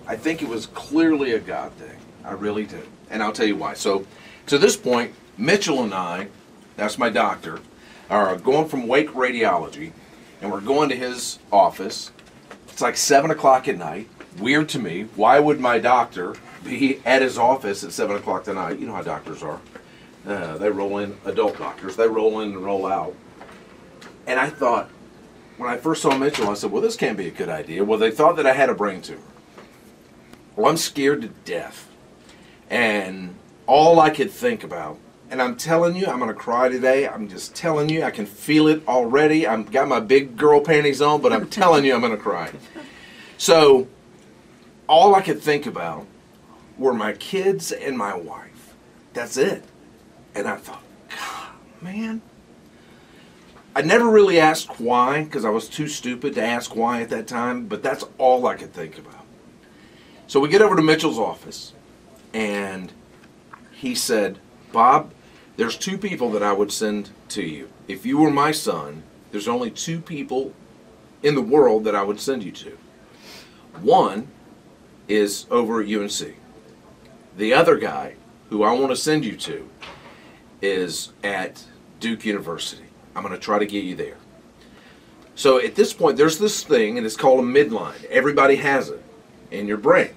I think it was clearly a God thing. I really do. And I'll tell you why. So to this point, Mitchell and I, that's my doctor, are going from Wake Radiology, and we're going to his office. It's like 7 o'clock at night. Weird to me. Why would my doctor be at his office at 7 o'clock at night? You know how doctors are. They roll in, adult doctors, they roll in and roll out. And I thought, when I first saw Mitchell, I said, well, this can't be a good idea. Well, they thought that I had a brain tumor. Well, I'm scared to death. And all I could think about, and I'm telling you, I'm going to cry today. I'm just telling you, I can feel it already. I've got my big girl panties on, but I'm telling you, I'm going to cry. So, all I could think about were my kids and my wife. That's it. And I thought, God, man. I never really asked why, because I was too stupid to ask why at that time, but that's all I could think about. So we get over to Mitchell's office, and he said, Bob, there's 2 people that I would send to you. If you were my son, there's only 2 people in the world that I would send you to. One is over at UNC. The other guy, who I want to send you to, is at Duke University. I'm going to try to get you there. So at this point, there's this thing, and it's called a midline. Everybody has it in your brain.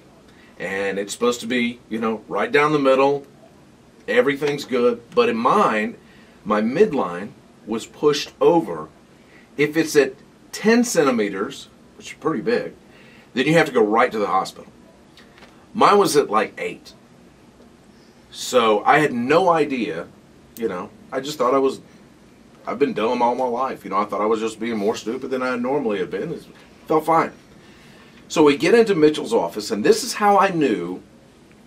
And it's supposed to be, you know, right down the middle. Everything's good. But in mine, my midline was pushed over. If it's at 10 centimeters, which is pretty big, then you have to go right to the hospital. Mine was at like 8. So I had no idea, you know, I just thought I've been dumb all my life. You know, I thought I was just being more stupid than I normally have been. It felt fine. So we get into Mitchell's office, and this is how I knew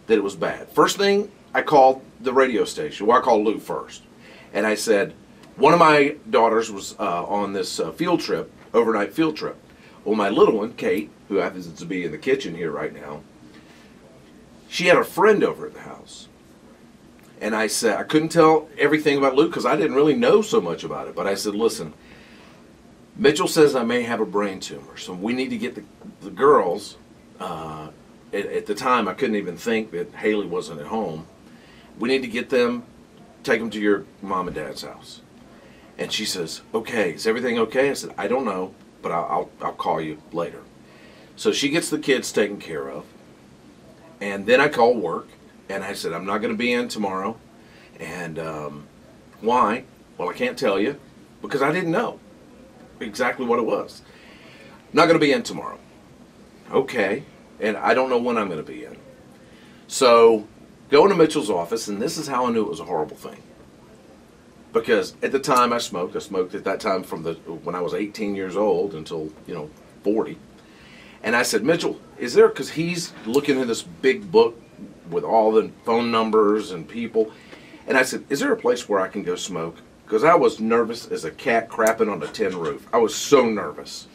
that it was bad. First thing, I called the radio station. Well, I called Lou first. And I said, one of my daughters was on this field trip, overnight field trip. Well, my little one, Kate, who happens to be in the kitchen here right now, she had a friend over at the house. And I said, I couldn't tell everything about Luke because I didn't really know so much about it. But I said, listen, Mitchell says I may have a brain tumor, so we need to get the girls. At the time, I couldn't even think that Haley wasn't at home. We need to get them, take them to your mom and dad's house. And she says, okay, is everything okay? I said, I don't know, but I'll call you later. So she gets the kids taken care of. And then I call work. And I said, I'm not going to be in tomorrow. And why? Well, I can't tell you because I didn't know exactly what it was. I'm not going to be in tomorrow. Okay. And I don't know when I'm going to be in. So going to Mitchell's office, and this is how I knew it was a horrible thing. Because at the time I smoked at that time from when I was 18 years old until, 40. And I said, Mitchell, is there, because he's looking at this big book with all the phone numbers and people. And I said, is there a place where I can go smoke? Because I was nervous as a cat crapping on a tin roof. I was so nervous.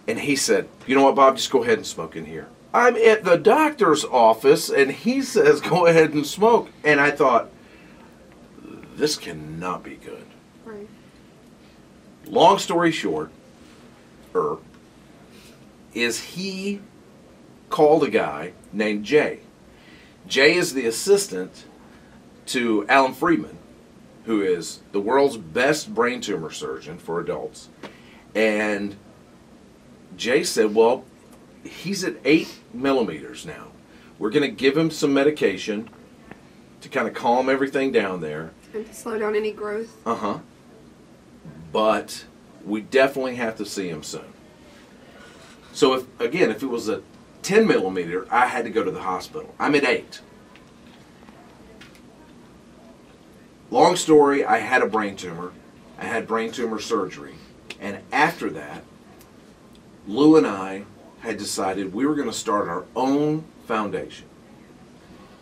And he said, you know what, Bob, just go ahead and smoke in here. I'm at the doctor's office, and he says go ahead and smoke. And I thought, this cannot be good. Right. Long story short, is he called a guy named Jay. Jay is the assistant to Alan Friedman, who is the world's best brain tumor surgeon for adults. And Jay said, well, he's at 8 millimeters now. We're going to give him some medication to kind of calm everything down there. And to slow down any growth. Uh-huh. But we definitely have to see him soon. So, if it was a 10 millimeter, I had to go to the hospital. I'm at 8. Long story, I had a brain tumor. I had brain tumor surgery. And after that, Lou and I had decided we were going to start our own foundation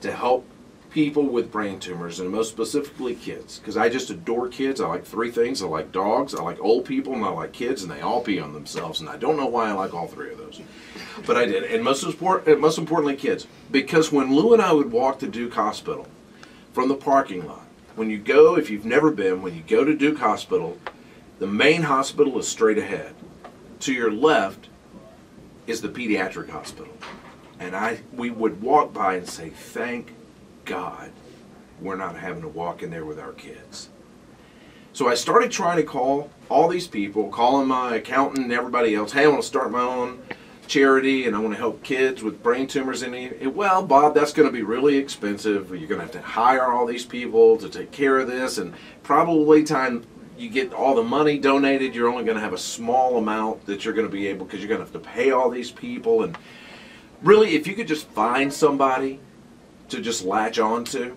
to help people with brain tumors, and most specifically kids. Because I just adore kids. I like 3 things. I like dogs, I like old people, and I like kids, and they all pee on themselves. And I don't know why I like all 3 of those. But I did. And most importantly, kids. Because when Lou and I would walk to Duke Hospital from the parking lot, when you go, if you've never been, when you go to Duke Hospital, the main hospital is straight ahead. To your left is the pediatric hospital. And we would walk by and say, thank God we're not having to walk in there with our kids. So I started trying to call all these people, calling my accountant and everybody else. Hey, I want to start my own charity and I want to help kids with brain tumors. Well, Bob, that's going to be really expensive. You're going to have to hire all these people to take care of this, and probably time you get all the money donated, you're only going to have a small amount that you're going to be able, because you're going to have to pay all these people. And really, if you could just find somebody to just latch on to,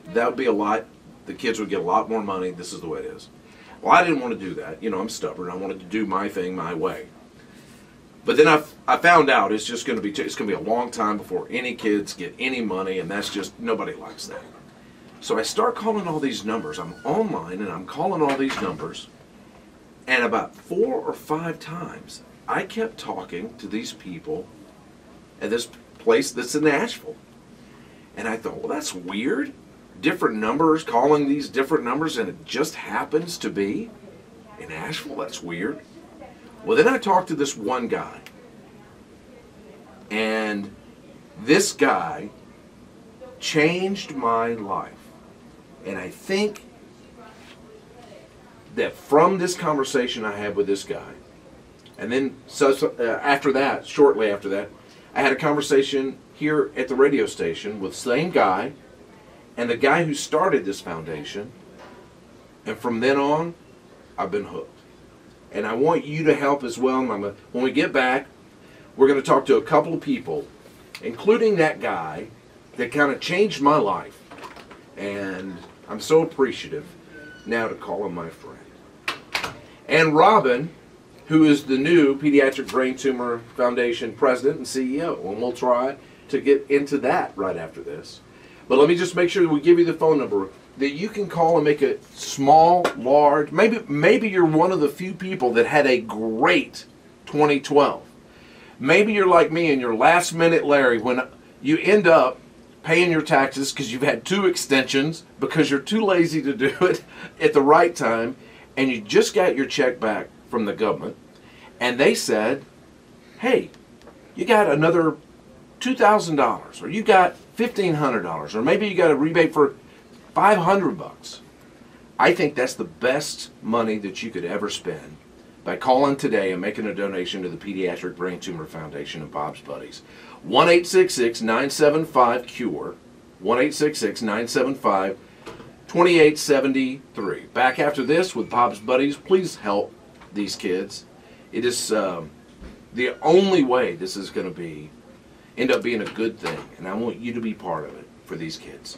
that would be a lot. The kids would get a lot more money. This is the way it is. Well, I didn't want to do that. You know, I'm stubborn. I wanted to do my thing my way. But then I found out it's just going to be, it's going to be a long time before any kids get any money, and that's just, nobody likes that. So I start calling all these numbers. I'm online and I'm calling all these numbers, and about 4 or 5 times I kept talking to these people at this place that's in Nashville. And I thought, well, that's weird. Different numbers, calling these different numbers, and it just happens to be in Nashville. That's weird. Well, then I talked to this one guy, and this guy changed my life. And I think that from this conversation I had with this guy, and then after that, shortly after that, I had a conversation here at the radio station with the same guy and the guy who started this foundation, and from then on, I've been hooked. And I want you to help as well. When we get back, we're going to talk to a couple of people, including that guy that kind of changed my life. And I'm so appreciative now to call him my friend. And Robin, who is the new Pediatric Brain Tumor Foundation president and CEO. And we'll try to get into that right after this. But let me just make sure that we give you the phone number that you can call and make it small, large. Maybe you're one of the few people that had a great 2012. Maybe you're like me and you're last minute Larry when you end up paying your taxes because you've had 2 extensions because you're too lazy to do it at the right time, and you just got your check back from the government, and they said, hey, you got another $2,000, or you got $1,500, or maybe you got a rebate for $500. I think that's the best money that you could ever spend by calling today and making a donation to the Pediatric Brain Tumor Foundation and Bob's Buddies. 1-866-975-CURE. 1-866-975-2873. Back after this with Bob's Buddies. Please help these kids. It is the only way this is going to end up being a good thing, and I want you to be part of it for these kids.